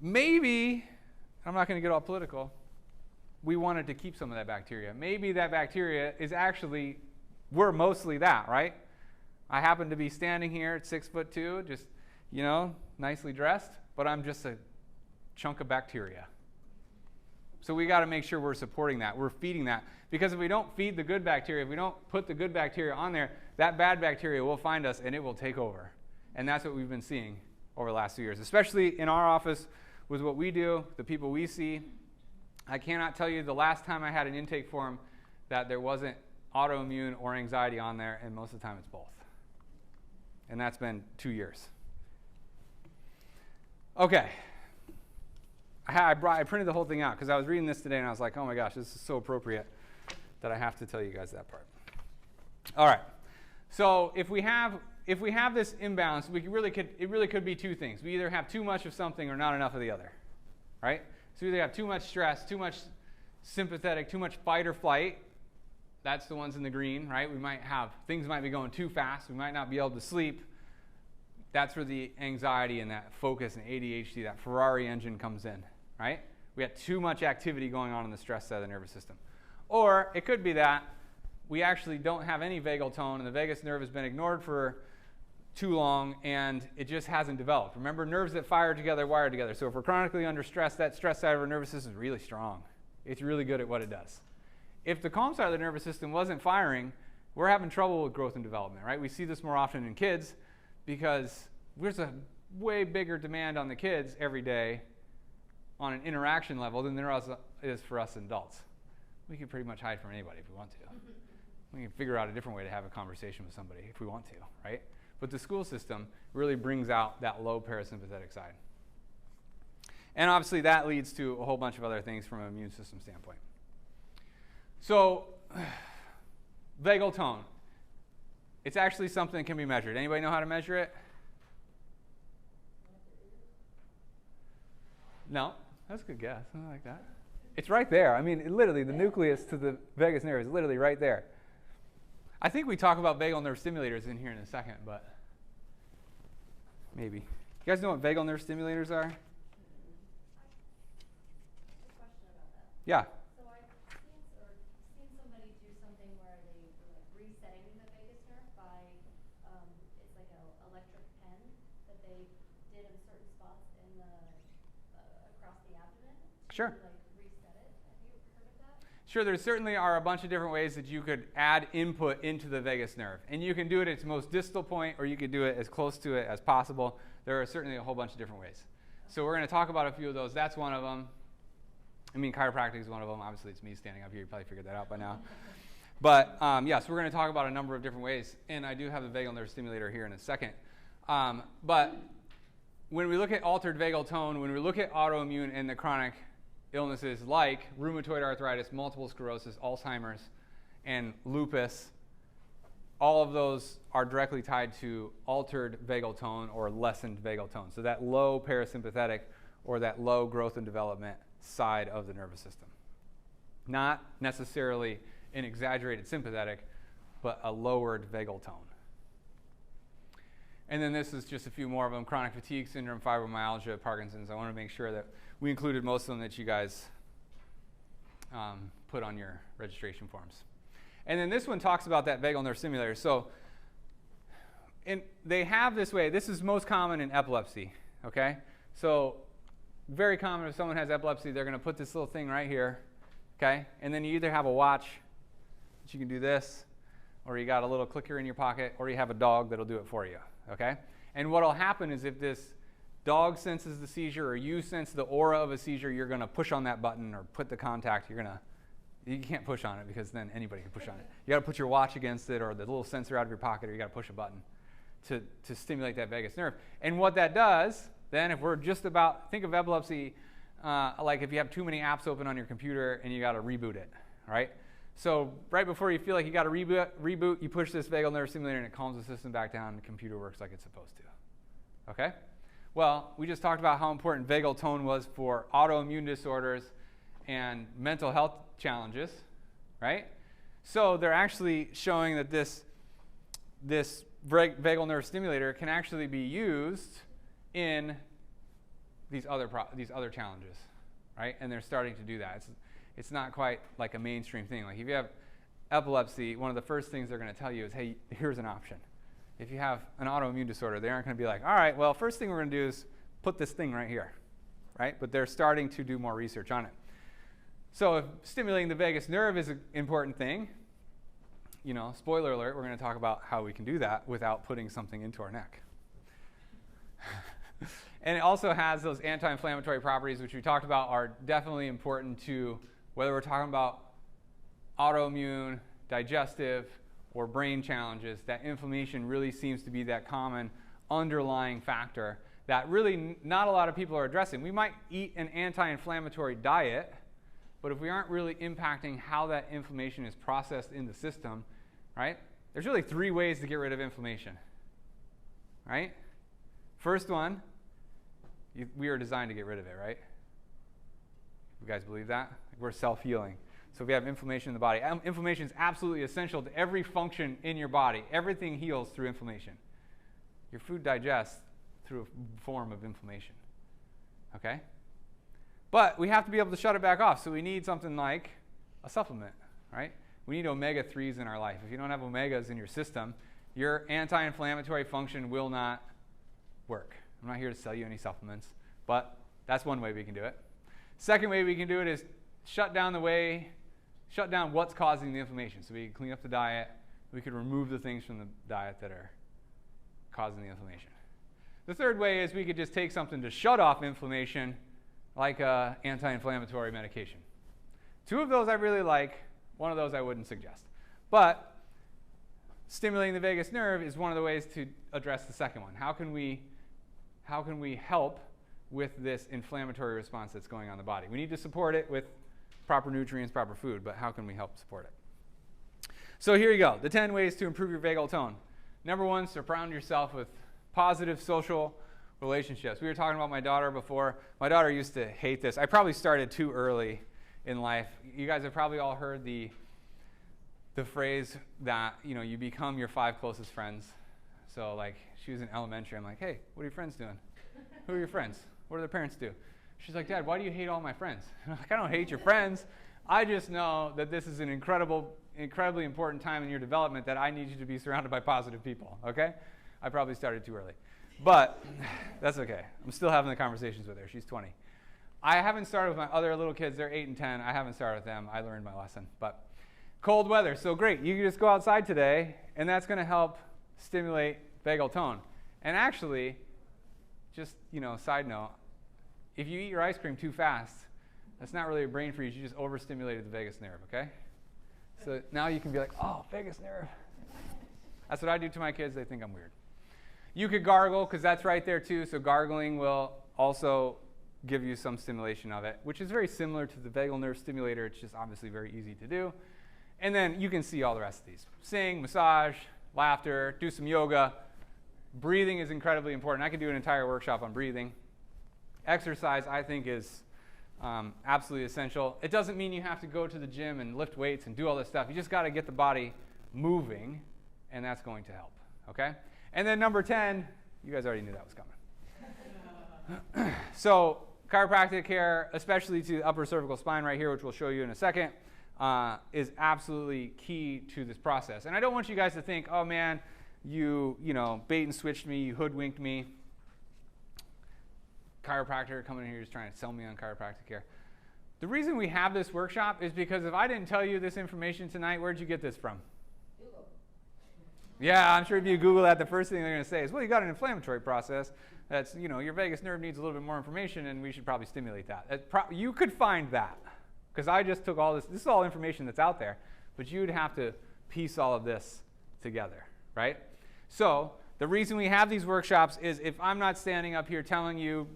Maybe I'm not going to get all political, we wanted to keep some of that bacteria. Maybe that bacteria is actually, we're mostly that, right? I happen to be standing here at 6'2", just, nicely dressed, but I'm just a chunk of bacteria. So we got to make sure we're supporting that, we're feeding that. Because if we don't feed the good bacteria, if we don't put the good bacteria on there, that bad bacteria will find us and it will take over. And that's what we've been seeing over the last few years, especially in our office with what we do, the people we see. I cannot tell you the last time I had an intake form that there wasn't autoimmune or anxiety on there, and most of the time it's both. And that's been 2 years. Okay. I printed the whole thing out because I was reading this today and I was like, oh my gosh, this is so appropriate that I have to tell you guys that part. All right. So if we have this imbalance, it really could be two things. We either have too much of something or not enough of the other, right? So we either have too much stress, too much sympathetic, too much fight or flight. That's the ones in the green, right? Things might be going too fast. We might not be able to sleep. That's where the anxiety and that focus and ADHD, that Ferrari engine comes in, right? We got too much activity going on in the stress side of the nervous system. Or it could be that we actually don't have any vagal tone and the vagus nerve has been ignored for too long and it just hasn't developed. Remember, nerves that fire together wire together. So if we're chronically under stress, that stress side of our nervous system is really strong. It's really good at what it does. If the calm side of the nervous system wasn't firing, we're having trouble with growth and development, right? We see this more often in kids because there's a way bigger demand on the kids every day on an interaction level than there is for us adults. We can pretty much hide from anybody if we want to. We can figure out a different way to have a conversation with somebody if we want to, right? But the school system really brings out that low parasympathetic side. And obviously that leads to a whole bunch of other things from an immune system standpoint. So, vagal tone. It's actually something that can be measured. Anybody know how to measure it? No? That's a good guess. Something like that. It's right there. I mean, literally, the nucleus to the vagus nerve is literally right there. I think we talk about vagal nerve stimulators in here in a second, but maybe. You guys know what vagal nerve stimulators are? A question about that. Yeah. So I've seen somebody do something where they were like resetting the vagus nerve by it's like an electric pen that they did in certain spots in the across the abdomen. Sure. To, like reset it. Have you heard of that? Sure, there certainly are a bunch of different ways that you could add input into the vagus nerve. And you can do it at its most distal point, or you could do it as close to it as possible. There are certainly a whole bunch of different ways. So we're going to talk about a few of those. That's one of them. I mean, chiropractic is one of them. Obviously, it's me standing up here. You probably figured that out by now. But, yes, we're going to talk about a number of different ways. And I do have the vagal nerve stimulator here in a second. But when we look at altered vagal tone, when we look at autoimmune and the chronic illnesses like rheumatoid arthritis, multiple sclerosis, Alzheimer's, and lupus, all of those are directly tied to altered vagal tone or lessened vagal tone. So that low parasympathetic or that low growth and development side of the nervous system. Not necessarily an exaggerated sympathetic, but a lowered vagal tone. And then this is just a few more of them: chronic fatigue syndrome, fibromyalgia, Parkinson's. I want to make sure that we included most of them that you guys put on your registration forms. And then this one talks about that vagal nerve stimulator. So they have this way. This is most common in epilepsy, okay? So very common if someone has epilepsy, they're going to put this little thing right here, okay? And then you either have a watch that you can do this, or you got a little clicker in your pocket, or you have a dog that'll do it for you, okay? And what will happen is if this dog senses the seizure or you sense the aura of a seizure, you're going to push on that button or put the contact. You can't push on it because then anybody can push on it. You got to put your watch against it or the little sensor out of your pocket, or you got to push a button to stimulate that vagus nerve. And what that does, then, if we're just about, think of epilepsy like if you have too many apps open on your computer and you got to reboot it, right? So right before you feel like you got to reboot, you push this vagal nerve stimulator and it calms the system back down and the computer works like it's supposed to. Okay? Well, we just talked about how important vagal tone was for autoimmune disorders and mental health challenges, right? So they're actually showing that this vagal nerve stimulator can actually be used in these other challenges. right? And they're starting to do that. It's not quite like a mainstream thing. Like if you have epilepsy, one of the first things they're going to tell you is, hey, here's an option. If you have an autoimmune disorder, they aren't going to be like, all right, well, first thing we're going to do is put this thing right here, right? But they're starting to do more research on it. So if stimulating the vagus nerve is an important thing, you know, spoiler alert, we're going to talk about how we can do that without putting something into our neck. And it also has those anti-inflammatory properties, which we talked about are definitely important to whether we're talking about autoimmune, digestive, or brain challenges. That inflammation really seems to be that common underlying factor that really not a lot of people are addressing. We might eat an anti-inflammatory diet, but if we aren't really impacting how that inflammation is processed in the system, right? There's really 3 ways to get rid of inflammation, right? First one, we are designed to get rid of it, right? You guys believe that? We're self-healing. So if we have inflammation in the body, inflammation is absolutely essential to every function in your body. Everything heals through inflammation. Your food digests through a form of inflammation, okay? But we have to be able to shut it back off, so we need something like a supplement, right? We need omega-3s in our life. If you don't have omegas in your system, your anti-inflammatory function will not work. I'm not here to sell you any supplements, but that's one way we can do it. Second way we can do it is shut down what's causing the inflammation. So we can clean up the diet. We could remove the things from the diet that are causing the inflammation. The third way is we could just take something to shut off inflammation, like anti-inflammatory medication. 2 of those I really like. 1 of those I wouldn't suggest. But stimulating the vagus nerve is one of the ways to address the second one. How can we help with this inflammatory response that's going on in the body? We need to support it with proper nutrients, proper food, but how can we help support it? So here you go, the 10 ways to improve your vagal tone. Number 1, surround yourself with positive social relationships. We were talking about my daughter before. My daughter used to hate this. I probably started too early in life. You guys have probably all heard the phrase that, you know, you become your 5 closest friends. So like she was in elementary. I'm like, hey, what are your friends doing? Who are your friends? What do their parents do? She's like, Dad, why do you hate all my friends? I'm like, I don't hate your friends. I just know that this is an incredibly important time in your development that I need you to be surrounded by positive people, okay? I probably started too early. But that's okay. I'm still having the conversations with her. She's 20. I haven't started with my other little kids. They're 8 and 10. I haven't started with them. I learned my lesson. But cold weather, so great. You can just go outside today, and that's going to help stimulate vagal tone. And actually, just, you know, side note, if you eat your ice cream too fast, that's not really a brain freeze. You just overstimulated the vagus nerve, okay? So now you can be like, oh, vagus nerve. That's what I do to my kids. They think I'm weird. You could gargle, because that's right there too. So gargling will also give you some stimulation of it, which is very similar to the vagal nerve stimulator. It's just obviously very easy to do. And then you can see all the rest of these. Sing, massage, laughter, do some yoga. Breathing is incredibly important. I could do an entire workshop on breathing. Exercise, I think, is absolutely essential. It doesn't mean you have to go to the gym and lift weights and do all this stuff. You just got to get the body moving, and that's going to help, okay? And then number 10, you guys already knew that was coming. So chiropractic care, especially to the upper cervical spine right here, which we'll show you in a second, is absolutely key to this process. And I don't want you guys to think, oh man, you bait and switched me, you hoodwinked me. Chiropractor coming in here just trying to sell me on chiropractic care. The reason we have this workshop is because if I didn't tell you this information tonight, where'd you get this from? Google. Yeah, I'm sure if you Google that, the first thing they're going to say is, well, you got an inflammatory process. That's, your vagus nerve needs a little bit more information, and we should probably stimulate that. You could find that, because I just took all this. This is all information that's out there, but you'd have to piece all of this together, right? So the reason we have these workshops is if I'm not standing up here telling you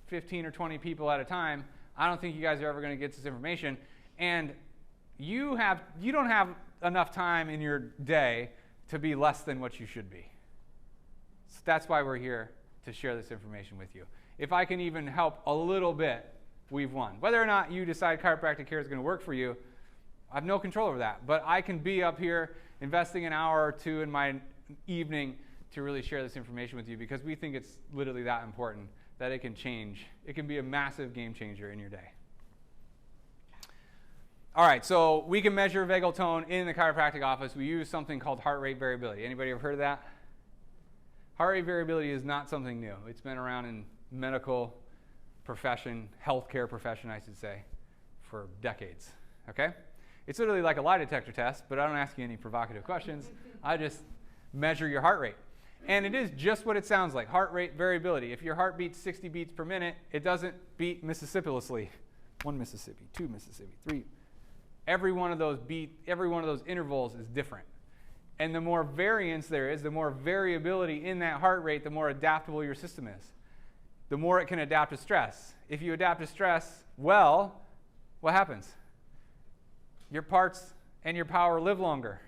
15 or 20 people at a time, I don't think you guys are ever going to get this information. And you don't have enough time in your day to be less than what you should be. So that's why we're here to share this information with you. If I can even help a little bit, we've won. Whether or not you decide chiropractic care is going to work for you, I have no control over that. But I can be up here investing an hour or two in my evening to really share this information with you because we think it's literally that important that it can change. It can be a massive game changer in your day. All right, so we can measure vagal tone in the chiropractic office. We use something called heart rate variability. Anybody ever heard of that? Heart rate variability is not something new. It's been around in medical profession, healthcare profession, I should say, for decades. Okay? It's literally like a lie detector test, but I don't ask you any provocative questions. I just measure your heart rate. And it is just what it sounds like, heart rate variability. If your heart beats 60 beats per minute, it doesn't beat Mississippi-lessly. 1 Mississippi, 2 Mississippi, 3. Every one of those intervals is different. And the more variance there is, the more variability in that heart rate, the more adaptable your system is. The more it can adapt to stress. If you adapt to stress well, what happens? Your parts and your power live longer,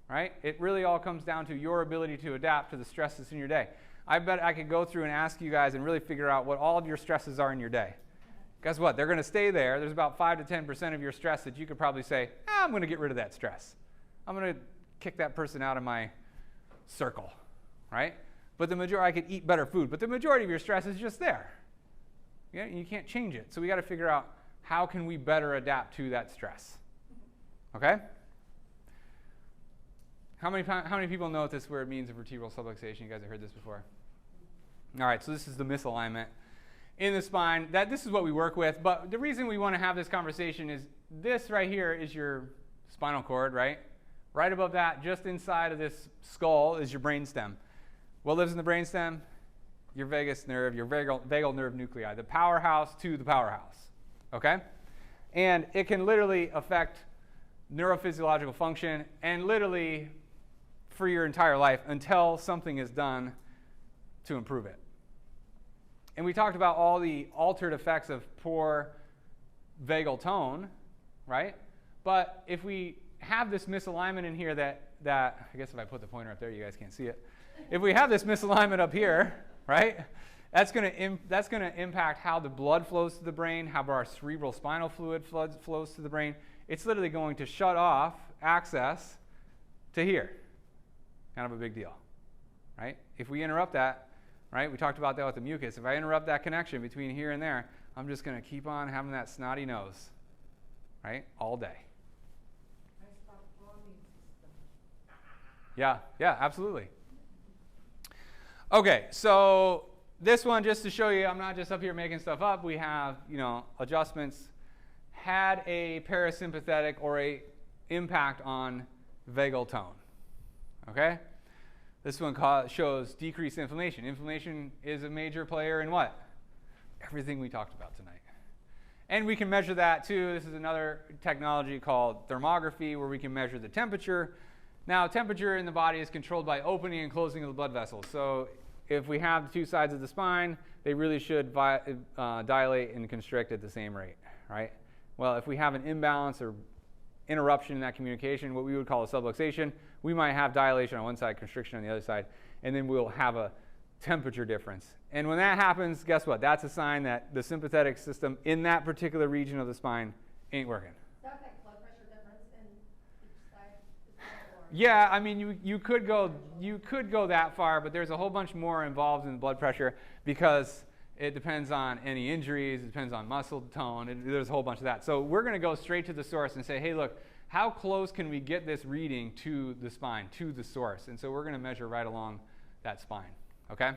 right? It really all comes down to your ability to adapt to the stresses in your day. I bet I could go through and ask you guys and really figure out what all of your stresses are in your day. Guess what? They're going to stay there. There's about 5 to 10% of your stress that you could probably say, I'm going to get rid of that stress. I'm going to kick that person out of my circle, right? But the majority, I could eat better food, but the majority of your stress is just there. Yeah, you can't change it. So we got to figure out how can we better adapt to that stress. Okay? How many people know what this word means in vertebral subluxation? You guys have heard this before? All right, so this is the misalignment in the spine. This is what we work with, but the reason we want to have this conversation is this right here is your spinal cord, right? Right above that, just inside of this skull, is your brainstem. What lives in the brainstem? Your vagus nerve, your vagal nerve nuclei, the powerhouse to the powerhouse, okay? And it can literally affect neurophysiological function and literally for your entire life until something is done to improve it. And we talked about all the altered effects of poor vagal tone, right? But if we have this misalignment in here that I guess if I put the pointer up there, you guys can't see it. If we have this misalignment up here, right, that's going to impact how the blood flows to the brain, how our cerebral spinal fluid flows to the brain. It's literally going to shut off access to here. Kind of a big deal, right? If we interrupt that, right, we talked about that with the mucus. If I interrupt that connection between here and there, I'm just going to keep on having that snotty nose, right, all day. Yeah, absolutely. Okay, so this one, just to show you, I'm not just up here making stuff up. We have, adjustments. Had a parasympathetic or a impact on vagal tone. Okay? This one shows decreased inflammation. Inflammation is a major player in what? Everything we talked about tonight. And we can measure that too. This is another technology called thermography where we can measure the temperature. Now, temperature in the body is controlled by opening and closing of the blood vessels. So if we have the two sides of the spine, they really should dilate and constrict at the same rate, right? Well, if we have an imbalance or interruption in that communication, what we would call a subluxation, we might have dilation on one side, constriction on the other side, and then we'll have a temperature difference. And when that happens, guess what? That's a sign that the sympathetic system in that particular region of the spine ain't working. Does that affect blood pressure difference in each side as well, or? Yeah, I mean, you could go that far, but there's a whole bunch more involved in blood pressure because it depends on any injuries, it depends on muscle tone, there's a whole bunch of that. So we're going to go straight to the source and say, hey, look, how close can we get this reading to the spine, to the source? And so we're going to measure right along that spine, okay?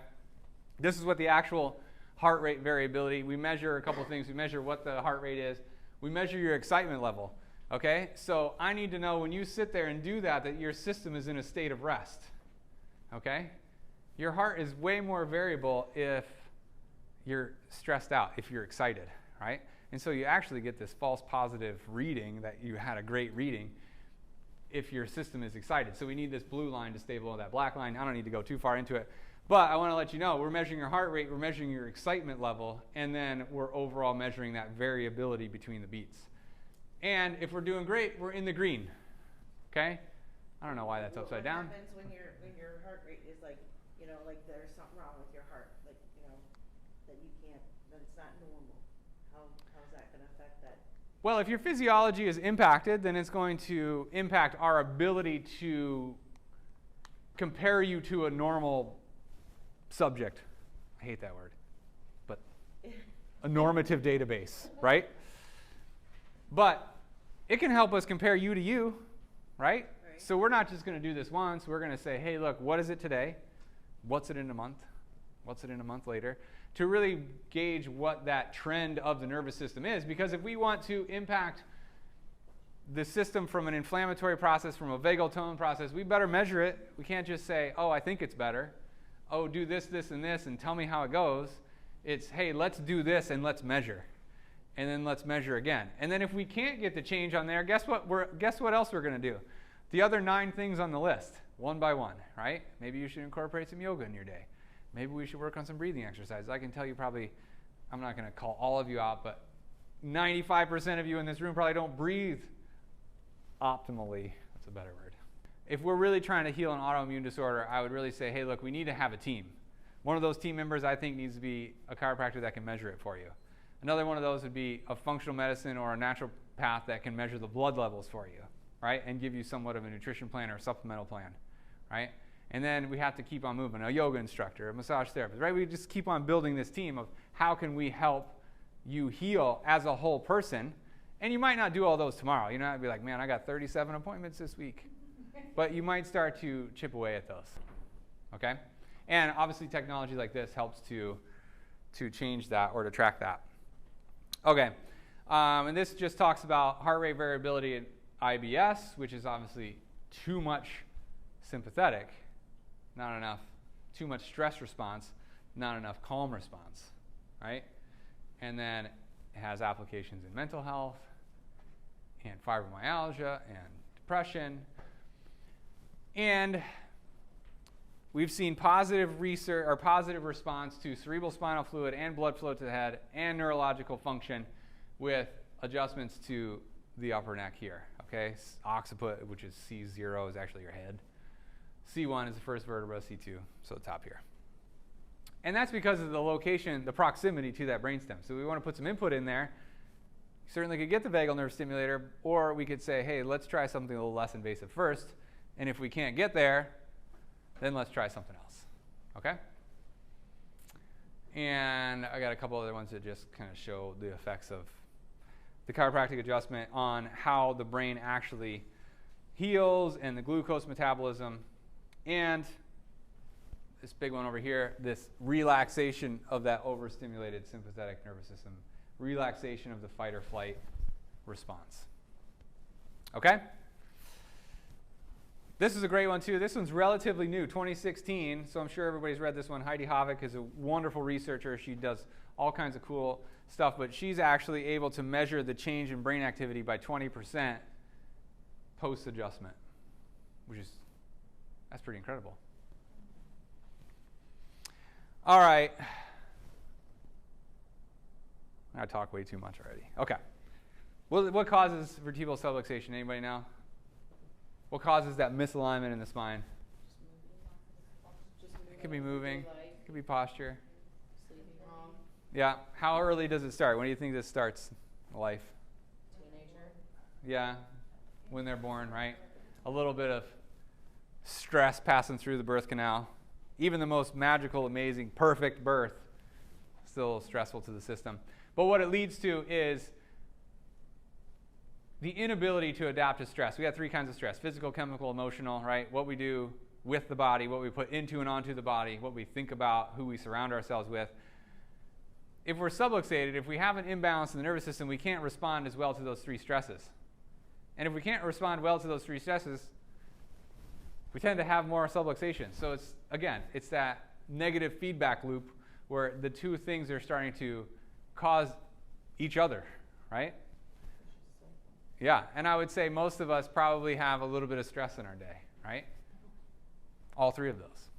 This is what the actual heart rate variability, we measure a couple of things. We measure what the heart rate is. We measure your excitement level, okay? So I need to know when you sit there and do that your system is in a state of rest, okay? Your heart is way more variable if you're stressed out, if you're excited, right? And so you actually get this false positive reading that you had a great reading if your system is excited. So we need this blue line to stay below that black line. I don't need to go too far into it. But I want to let you know, we're measuring your heart rate, we're measuring your excitement level, and then we're overall measuring that variability between the beats. And if we're doing great, we're in the green, okay? I don't know why that's upside down. What happens when your heart rate is like there's something wrong with your heart, that you can't, that it's not normal? How's that going to affect that? Well, if your physiology is impacted, then it's going to impact our ability to compare you to a normal subject. I hate that word, but a normative database, right? But it can help us compare you to you, right? Right. So we're not just going to do this once. We're going to say, hey, look, what is it today? What's it in a month? What's it in a month later? To really gauge what that trend of the nervous system is. Because if we want to impact the system from an inflammatory process, from a vagal tone process, we better measure it. We can't just say, oh, I think it's better. Oh, do this, this, and this, and tell me how it goes. It's, hey, let's do this and let's measure. And then let's measure again. And then if we can't get the change on there, guess what else we're going to do? The other 9 things on the list, one by one, right? Maybe you should incorporate some yoga in your day. Maybe we should work on some breathing exercises. I can tell you probably, I'm not going to call all of you out, but 95% of you in this room probably don't breathe optimally. That's a better word. If we're really trying to heal an autoimmune disorder, I would really say, hey, look, we need to have a team. One of those team members, I think, needs to be a chiropractor that can measure it for you. Another one of those would be a functional medicine or a naturopath that can measure the blood levels for you, right? And give you somewhat of a nutrition plan or a supplemental plan, right? And then we have to keep on moving. A yoga instructor, a massage therapist, right? We just keep on building this team of how can we help you heal as a whole person. And you might not do all those tomorrow. You know, I'd be like, man, I got 37 appointments this week. But you might start to chip away at those, okay? And obviously technology like this helps to change that or to track that. Okay, and this just talks about heart rate variability in IBS, which is obviously too much sympathetic, not enough, too much stress response, not enough calm response, right? And then it has applications in mental health and fibromyalgia and depression. And we've seen positive research or positive response to cerebral spinal fluid and blood flow to the head and neurological function with adjustments to the upper neck here. Okay, occiput, which is C0, is actually your head. C1 is the first vertebra, C2, so the top here. And that's because of the location, the proximity to that brainstem. So we want to put some input in there. You certainly could get the vagal nerve stimulator, or we could say, hey, let's try something a little less invasive first. And if we can't get there, then let's try something else, okay? And I got a couple other ones that just kind of show the effects of the chiropractic adjustment on how the brain actually heals and the glucose metabolism. And this big one over here, this relaxation of that overstimulated sympathetic nervous system, relaxation of the fight or flight response, okay? This is a great one, too. This one's relatively new, 2016, so I'm sure everybody's read this one. Heidi Havik is a wonderful researcher. She does all kinds of cool stuff, but she's actually able to measure the change in brain activity by 20% post-adjustment, that's pretty incredible. All right. I talk way too much already. Okay. What causes vertebral subluxation? Anybody know? What causes that misalignment in the spine? It could be moving. It could be posture. Sleeping wrong. Yeah. How early does it start? When do you think this starts? Life. Teenager. Yeah. When they're born, right? A little bit of stress passing through the birth canal. Even the most magical, amazing, perfect birth, still stressful to the system. But what it leads to is the inability to adapt to stress. We have 3 kinds of stress: physical, chemical, emotional, right? What we do with the body, what we put into and onto the body, what we think about, who we surround ourselves with. If we're subluxated, if we have an imbalance in the nervous system, we can't respond as well to those 3 stresses. And if we can't respond well to those 3 stresses, we tend to have more subluxation. So it's that negative feedback loop where the 2 things are starting to cause each other, right? Yeah, and I would say most of us probably have a little bit of stress in our day, right? All 3 of those.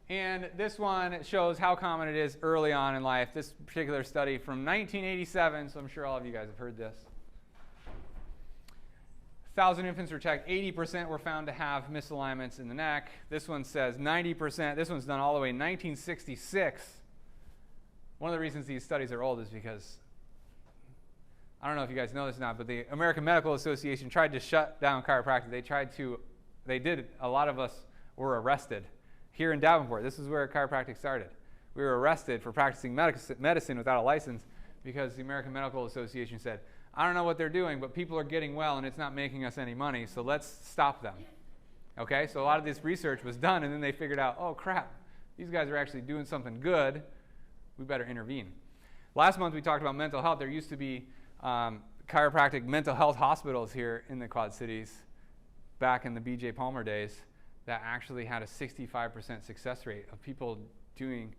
And this one shows how common it is early on in life. This particular study from 1987, so I'm sure all of you guys have heard this. 1,000 infants were checked, 80% were found to have misalignments in the neck. This one says 90%. This one's done all the way in 1966. One of the reasons these studies are old is because, I don't know if you guys know this or not, but the American Medical Association tried to shut down chiropractic. A lot of us were arrested here in Davenport. This is where chiropractic started. We were arrested for practicing medicine without a license because the American Medical Association said, I don't know what they're doing, but people are getting well and it's not making us any money, so let's stop them. Okay, so a lot of this research was done, and then they figured out, oh crap, these guys are actually doing something good. We better intervene. Last month we talked about mental health. There used to be chiropractic mental health hospitals here in the Quad Cities back in the B.J. Palmer days that actually had a 65% success rate of people doing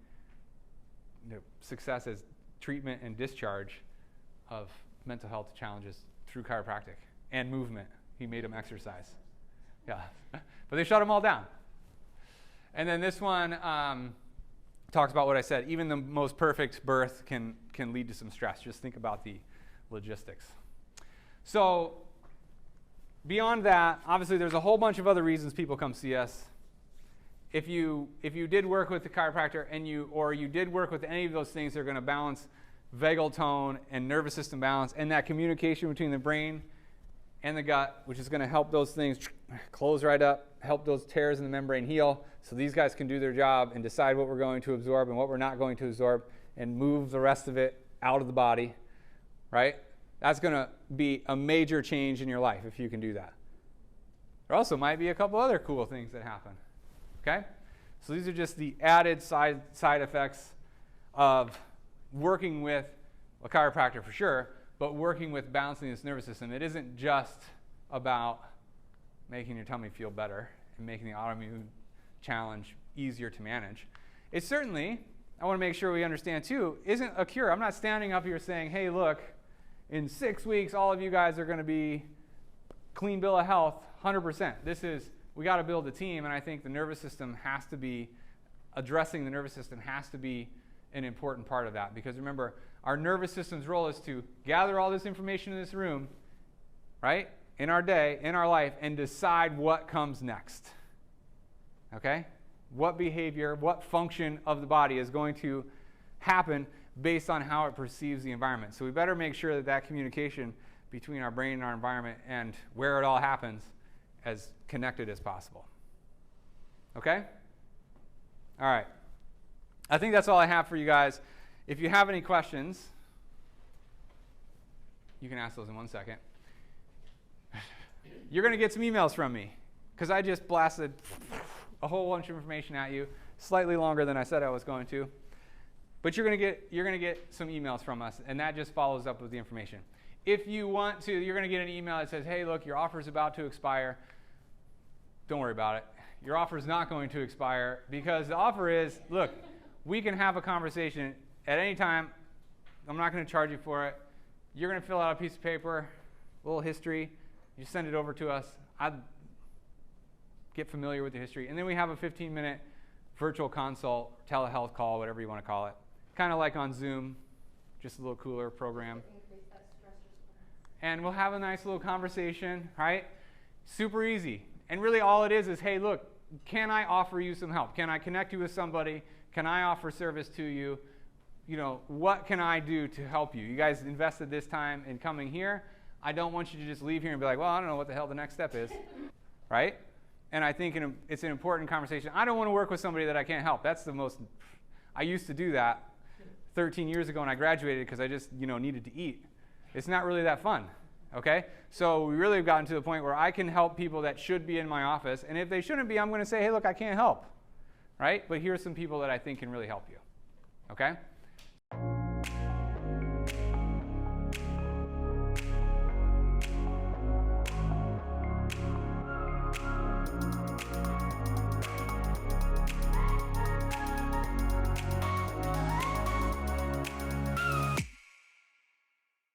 success as treatment and discharge of mental health challenges through chiropractic and movement. He made them exercise. Yeah, but they shut them all down. And then this one talks about what I said. Even the most perfect birth can lead to some stress. Just think about the logistics. So beyond that, obviously there's a whole bunch of other reasons people come see us. If you did work with the chiropractor and you did work with any of those things, they're going to balance vagal tone and nervous system balance and that communication between the brain and the gut, which is going to help those things close right up, help those tears in the membrane heal, so these guys can do their job and decide what we're going to absorb and what we're not going to absorb and move the rest of it out of the body, right? That's going to be a major change in your life if you can do that. There also might be a couple other cool things that happen, okay? So these are just the added side effects of working with a chiropractor for sure, but working with balancing this nervous system. It isn't just about making your tummy feel better and making the autoimmune challenge easier to manage. It certainly, I want to make sure we understand too, isn't a cure. I'm not standing up here saying, hey, look, in 6 weeks, all of you guys are going to be clean bill of health, 100%. We got to build a team, and I think the nervous system has to be, addressing the nervous system has to be an important part of that. Because remember, our nervous system's role is to gather all this information in this room, right, in our day, in our life, and decide what comes next. Okay? What behavior, what function of the body is going to happen based on how it perceives the environment. So we better make sure that that communication between our brain and our environment and where it all happens as connected as possible. Okay? All right. I think that's all I have for you guys. If you have any questions, you can ask those in 1 second. You're going to get some emails from me because I just blasted a whole bunch of information at you, slightly longer than I said I was going to. But you're going to get some emails from us, and that just follows up with the information. If you want to, you're going to get an email that says, hey, look, your offer is about to expire. Don't worry about it. Your offer is not going to expire because the offer is, look, we can have a conversation at any time. I'm not going to charge you for it. You're going to fill out a piece of paper, a little history. You send it over to us. I'd get familiar with the history. And then we have a 15-minute virtual consult, telehealth call, whatever you want to call it. Kind of like on Zoom, just a little cooler program. And we'll have a nice little conversation, right? Super easy. And really all it is, hey, look, can I offer you some help? Can I connect you with somebody? Can I offer service to you? You know, what can I do to help you? You guys invested this time in coming here. I don't want you to just leave here and be like, well, I don't know what the hell the next step is, right? And I think it's an important conversation. I don't want to work with somebody that I can't help. That's the most, I used to do that 13 years ago when I graduated because I just, needed to eat. It's not really that fun, okay? So we really have gotten to the point where I can help people that should be in my office. And if they shouldn't be, I'm going to say, hey, look, I can't help, right? But here's some people that I think can really help you, okay?